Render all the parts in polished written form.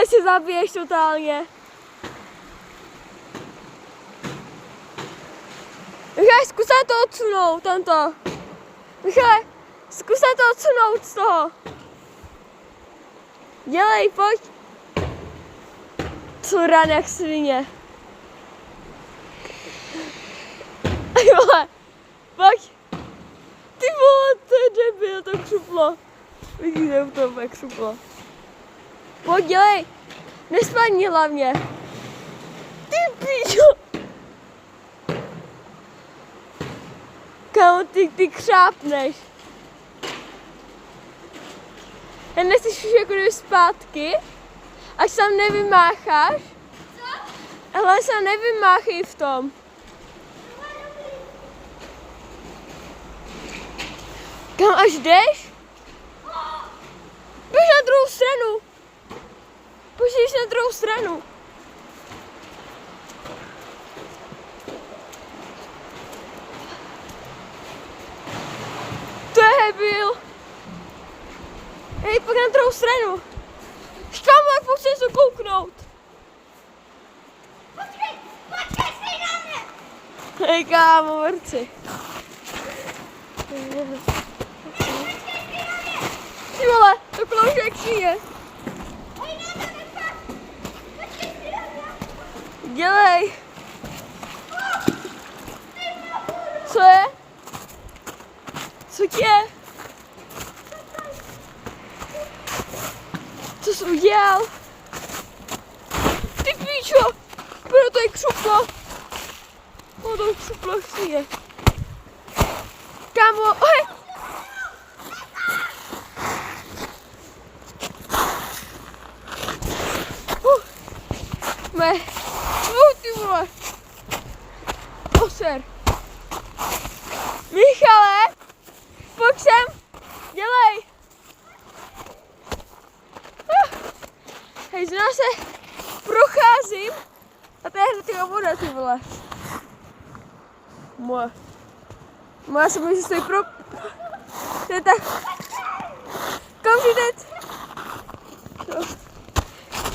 Michale, si zabiješ totálně. Michale, zkus se to odsunout, tamto. Michale, zkus se to odsunout z toho. Dělej, pojď. Co rán jak svině. Pojď. Ty vole, to je debil, to křuplo. Vidíte v tom, jak křuplo. Pojď, dělej. Nespadni hlavně. Ty píčo. Kámo, ty křápneš. Jen neslyšíš jako kdyby zpátky, až tam nevymácháš. Co? Ale se nevymáchej v tom. Kam až jdeš? Běž na druhou stranu. Běž na druhou stranu. To je debil. Hej, pojď na druhou stranu. Škámo, pojď se něco kouknout. Počkej, stej na mě. Hej, kámo, vrci. Ty vole, to kloužek šíje. Hej, ne, nechám. Počkej, stej na mě. Dělej. Co je? Co ti je? Co jsi udělal? Ty píčo! Bylo to je křuplo. No to křuplo šíje. Kámo, oj! Ty vole. Oser. Michale, pojď sem. Dělej. Hej, zrovna se procházím. A to je hrotýho voda, ty vole. Moja se mi stojí pro... To je tak... Kam jít?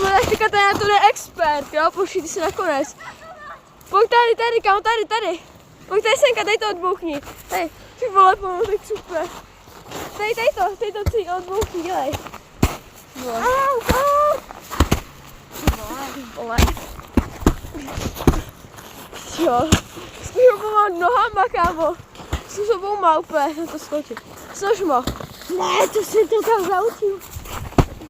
Tak teďka tady na to jde expert, jo? Pošli si nakonec. Pojď tady, kámo, tady. Pojď tady senka, tady to odbouchni. Tady, ty vole, pomalu, tak super. Tady to celý odbouchni, dělej. Au. Ty vole. Jo. Spíš ho pomalu nohama, kámo. S obou má úplně na to skočit. Slož mo. Ne, to si to tam zaučil.